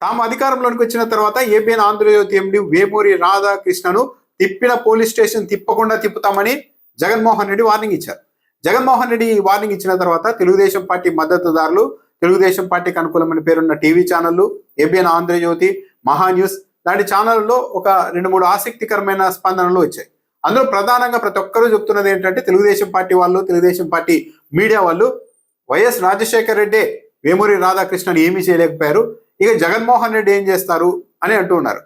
తాము అధికారంలోకి వచ్చిన తర్వాత ఏబిఎన్ ఆంధ్రజ్యోతి ఎండి వేమూరి రాధాకృష్ణను తిప్పిన పోలీస్ స్టేషన్ తిప్పకుండా తిప్పుతామని జగన్మోహన్ రెడ్డి వార్నింగ్ ఇచ్చారు. జగన్మోహన్ రెడ్డి వార్నింగ్ ఇచ్చిన తర్వాత తెలుగుదేశం పార్టీ మద్దతుదారులు, తెలుగుదేశం పార్టీకి అనుకూలమైన పేరున్న టీవీ ఛానళ్లు, ఏబిఎన్ ఆంధ్రజ్యోతి, మహా న్యూస్ లాంటి ఛానళ్లలో ఒక 2-3 ఆసక్తికరమైన స్పందనలు వచ్చాయి. అందులో ప్రధానంగా ప్రతి ఒక్కరూ చెప్తున్నది ఏంటంటే, తెలుగుదేశం పార్టీ వాళ్ళు, తెలుగుదేశం పార్టీ మీడియా వాళ్ళు వైఎస్ రాజశేఖర రెడ్డి వేమూరి రాధాకృష్ణని ఏమీ చేయలేకపోయారు, ఇక జగన్మోహన్ రెడ్డి ఏం చేస్తారు అని అంటూ ఉన్నారు.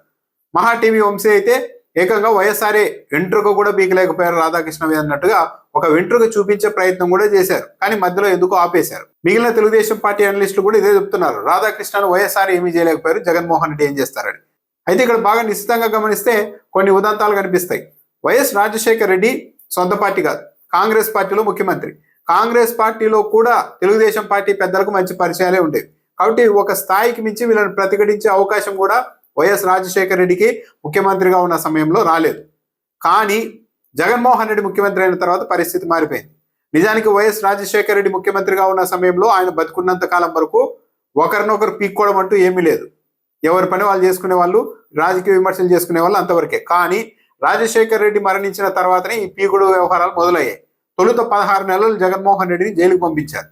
మహా టీవీ వంశీ అయితే ఏకంగా వైఎస్ఆర్ఏ వెంట్రుక కూడా బీకలేకపోయారు రాధాకృష్ణ అన్నట్టుగా ఒక వెంట్రుక చూపించే ప్రయత్నం కూడా చేశారు. కానీ మధ్యలో ఎందుకో ఆపేశారు. మిగిలిన తెలుగుదేశం పార్టీ అనలిస్టులు కూడా ఇదే చెప్తున్నారు, రాధాకృష్ణను వైఎస్ఆర్ ఏమీ చేయలేకపోయారు, జగన్మోహన్ రెడ్డి ఏం చేస్తారని. అయితే ఇక్కడ బాగా నిశ్చితంగా గమనిస్తే కొన్ని ఉదంతాలు కనిపిస్తాయి. వైఎస్ రాజశేఖర రెడ్డి సొంత పార్టీ కాదు, కాంగ్రెస్ పార్టీలో ముఖ్యమంత్రి. కాంగ్రెస్ పార్టీలో కూడా తెలుగుదేశం పార్టీ పెద్దలకు మంచి పరిచయాలే ఉండేవి. కాబట్టి ఒక స్థాయికి మించి వీళ్ళని ప్రతిఘటించే అవకాశం కూడా వైఎస్ రాజశేఖర రెడ్డికి ముఖ్యమంత్రిగా ఉన్న సమయంలో రాలేదు. కానీ జగన్మోహన్ రెడ్డి ముఖ్యమంత్రి అయిన తర్వాత పరిస్థితి మారిపోయింది. నిజానికి వైఎస్ రాజశేఖర రెడ్డి ముఖ్యమంత్రిగా ఉన్న సమయంలో ఆయన బతుకున్నంత కాలం వరకు ఒకరినొకరు పీక్కోవడం అంటూ ఏమీ లేదు. ఎవరి పని వాళ్ళు చేసుకునే వాళ్ళు, రాజకీయ విమర్శలు చేసుకునే వాళ్ళు అంతవరకే. కానీ రాజశేఖర రెడ్డి మరణించిన తర్వాతనే ఈ పీకుడు వ్యవహారాలు మొదలయ్యాయి. తొలుత 16 నెలలు జగన్మోహన్ రెడ్డిని జైలుకు పంపించారు.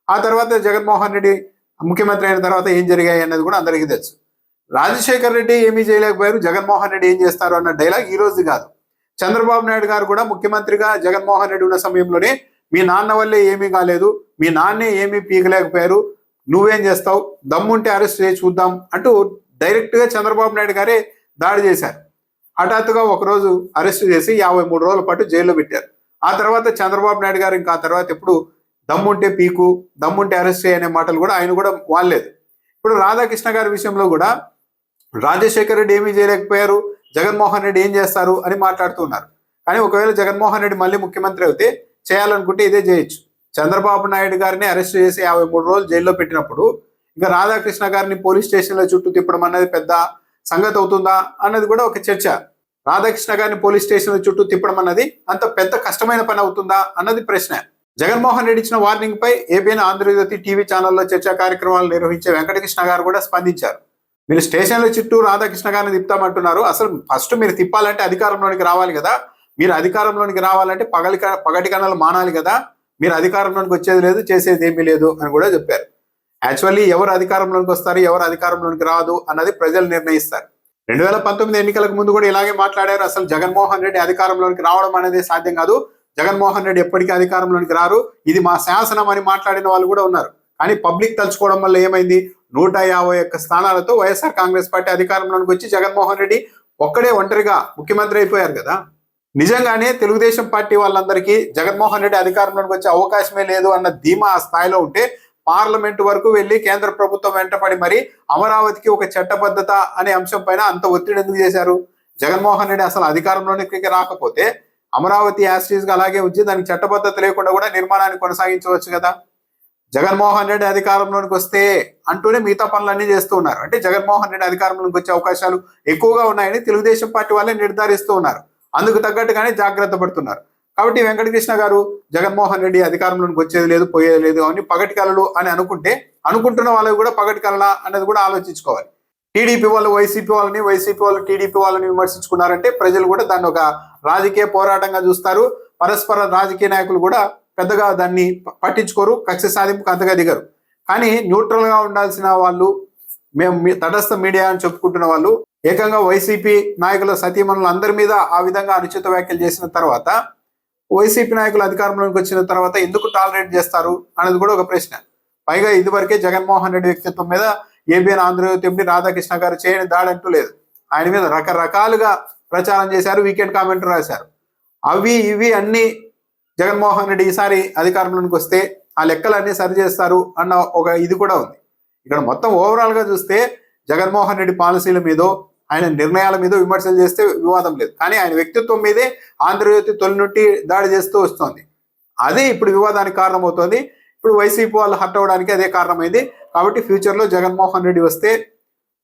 ఆ తర్వాత జగన్మోహన్ రెడ్డి ముఖ్యమంత్రి అయిన తర్వాత ఏం జరిగాయి అన్నది కూడా అందరికీ తెలుసు. రాజశేఖర రెడ్డి ఏమీ చేయలేకపోయారు, జగన్మోహన్ రెడ్డి ఏం చేస్తారు అన్న డైలాగ్ ఈ రోజు కాదు. చంద్రబాబు నాయుడు గారు కూడా ముఖ్యమంత్రిగా జగన్మోహన్ రెడ్డి ఉన్న సమయంలోనే మీ నాన్న వల్లే ఏమీ కాలేదు, మీ నాన్నే ఏమీ పీకలేకపోయారు, నువ్వేం చేస్తావు, దమ్ముంటే అరెస్ట్ చేసి చూద్దాం అంటూ డైరెక్ట్గా చంద్రబాబు నాయుడు గారే దాడి చేశారు. హఠాత్తుగా ఒకరోజు అరెస్ట్ చేసి 53 రోజుల పాటు జైల్లో పెట్టారు. ఆ తర్వాత చంద్రబాబు నాయుడు గారు ఇంకా ఆ తర్వాత ఎప్పుడు దమ్ముంటే పీకు, దమ్ముంటే అరెస్ట్ చేయనే మాటలు కూడా ఆయన కూడా వాడలేదు. ఇప్పుడు రాధాకృష్ణ గారి విషయంలో కూడా రాజశేఖర రెడ్డి ఏమీ చేయలేకపోయారు, జగన్మోహన్ రెడ్డి ఏం చేస్తారు అని మాట్లాడుతున్నారు. కానీ ఒకవేళ జగన్మోహన్ రెడ్డి మళ్ళీ ముఖ్యమంత్రి అయితే చేయాలనుకుంటే ఇదే చేయొచ్చు. చంద్రబాబు నాయుడు గారిని అరెస్ట్ చేసి 53 రోజులు జైల్లో పెట్టినప్పుడు ఇంకా రాధాకృష్ణ గారిని పోలీస్ స్టేషన్ల చుట్టూ తిప్పడం అన్నది పెద్ద సంగతి అవుతుందా అన్నది కూడా ఒక చర్చ. రాధాకృష్ణ గారిని పోలీస్ స్టేషన్ల చుట్టూ తిప్పడం అన్నది అంత పెద్ద కష్టమైన పని అవుతుందా అన్నది ప్రశ్న. జగన్మోహన్ రెడ్డి ఇచ్చిన వార్నింగ్ పై ఏబిఎన్ ఆంధ్రజ్యోతి టీవీ ఛానల్లో చర్చా కార్యక్రమాలు నిర్వహించే వెంకటకృష్ణ గారు కూడా స్పందించారు. మీరు స్టేషన్ల చుట్టూ రాధాకృష్ణ గారిని తిప్పుతామంటున్నారు, అసలు ఫస్ట్ మీరు తిప్పాలంటే అధికారంలోనికి రావాలి కదా, మీరు అధికారంలోనికి రావాలంటే పగటి కన్నాలు మానాలి కదా, మీరు అధికారంలోనికి వచ్చేది లేదు, చేసేది ఏమీ లేదు అని కూడా చెప్పారు. యాక్చువల్లీ ఎవరు అధికారంలోనికి వస్తారు, ఎవరు అధికారంలోనికి రాదు అన్నది ప్రజలు నిర్ణయిస్తారు. 2019 ఎన్నికలకు ముందు కూడా ఇలాగే మాట్లాడారు. అసలు జగన్మోహన్ రెడ్డి అధికారంలోనికి రావడం అనేది సాధ్యం కాదు, జగన్మోహన్ రెడ్డి ఎప్పటికీ అధికారంలోనికి రారు, ఇది మా శాసనం అని మాట్లాడిన వాళ్ళు కూడా ఉన్నారు. కానీ పబ్లిక్ తలుచుకోవడం వల్ల ఏమైంది, 151 స్థానాలతో వైఎస్ఆర్ కాంగ్రెస్ పార్టీ అధికారంలోనికి వచ్చి జగన్మోహన్ రెడ్డి ఒక్కడే ఒంటరిగా ముఖ్యమంత్రి అయిపోయారు కదా. నిజంగానే తెలుగుదేశం పార్టీ వాళ్ళందరికీ జగన్మోహన్ రెడ్డి అధికారంలోకి వచ్చే అవకాశమే లేదు అన్న ధీమా ఆ స్థాయిలో ఉంటే పార్లమెంట్ వరకు వెళ్ళి కేంద్ర ప్రభుత్వం వెంటపడి మరి అమరావతికి ఒక చట్టబద్ధత అనే అంశం పైన అంత ఒత్తిడి ఎందుకు చేశారు? జగన్మోహన్ రెడ్డి అసలు అధికారంలోనికి రాకపోతే అమరావతి యాస్టీస్ గా అలాగే వచ్చి దానికి చట్టబద్ధత లేకుండా కూడా నిర్మాణాన్ని కొనసాగించవచ్చు కదా. జగన్మోహన్ రెడ్డి అధికారంలోనికి వస్తే అంటూనే మిగతా పనులన్నీ చేస్తూ ఉన్నారు. అంటే జగన్మోహన్ రెడ్డి అధికారంలోకి వచ్చే అవకాశాలు ఎక్కువగా ఉన్నాయని తెలుగుదేశం పార్టీ వాళ్ళే నిర్ధారిస్తూ ఉన్నారు. అందుకు తగ్గట్టుగానే జాగ్రత్త పడుతున్నారు. కాబట్టి వెంకటకృష్ణ గారు జగన్మోహన్ రెడ్డి అధికారంలోకి వచ్చేది లేదు, పోయేది లేదు అని పగటి కలలు అని అనుకుంటున్న వాళ్ళకి కూడా పగటి కలలా అనేది కూడా ఆలోచించుకోవాలి. టీడీపీ వాళ్ళు వైసీపీ వాళ్ళని, వైసీపీ వాళ్ళు టీడీపీ వాళ్ళని విమర్శించుకున్నారంటే ప్రజలు కూడా దాన్ని ఒక రాజకీయ పోరాటంగా చూస్తారు. పరస్పర రాజకీయ నాయకులు కూడా పెద్దగా దాన్ని పట్టించుకోరు, కక్ష సాధింపుకు అంతగా దిగరు. కానీ న్యూట్రల్ గా ఉండాల్సిన వాళ్ళు, మేము తటస్థ మీడియా అని చెప్పుకుంటున్న వాళ్ళు ఏకంగా వైసీపీ నాయకుల సతీమణులు అందరి మీద ఆ విధంగా అనుచిత వ్యాఖ్యలు చేసిన తర్వాత వైసీపీ నాయకులు అధికారంలోకి వచ్చిన తర్వాత ఎందుకు టాలరేట్ చేస్తారు అనేది కూడా ఒక ప్రశ్న. పైగా ఇదివరకే జగన్మోహన్ రెడ్డి వ్యక్తిత్వం మీద ఏబిఎన్ ఆంధ్రజ్యోతి ఎండి రాధాకృష్ణ గారు చేయని దాడి అంటూ లేదు. ఆయన మీద రకరకాలుగా ప్రచారం చేశారు, వీకెండ్ కామెంట్ రాశారు. అవి ఇవి అన్ని జగన్మోహన్ రెడ్డి ఈసారి అధికారంలోకి వస్తే ఆ లెక్కలన్నీ సరి చేస్తారు అన్న ఒక ఇది కూడా ఉంది. ఇక్కడ మొత్తం ఓవరాల్ గా చూస్తే జగన్మోహన్ రెడ్డి పాలసీల మీదో ఆయన నిర్ణయాల మీద విమర్శలు చేస్తే వివాదం లేదు. కానీ ఆయన వ్యక్తిత్వం మీదే ఆంధ్రజ్యోతి తొలి నుండి దాడి చేస్తూ వస్తుంది. అదే ఇప్పుడు వివాదానికి కారణమవుతోంది. ఇప్పుడు వైసీపీ వాళ్ళు హర్ట్ అవ్వడానికి అదే కారణమైంది. కాబట్టి ఫ్యూచర్లో జగన్మోహన్ రెడ్డి వస్తే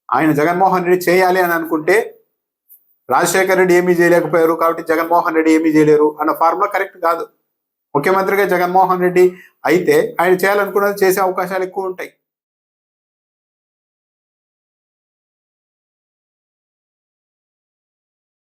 ఆయన జగన్మోహన్ రెడ్డి చేయాలి అని అనుకుంటే రాజశేఖర రెడ్డి ఏమీ చేయలేకపోయారు కాబట్టి జగన్మోహన్ రెడ్డి ఏమీ చేయలేరు అన్న ఫార్ములా కరెక్ట్ కాదు. ముఖ్యమంత్రిగా జగన్మోహన్ రెడ్డి అయితే ఆయన చేయాలనుకున్నది చేసే అవకాశాలు ఎక్కువ ఉంటాయి.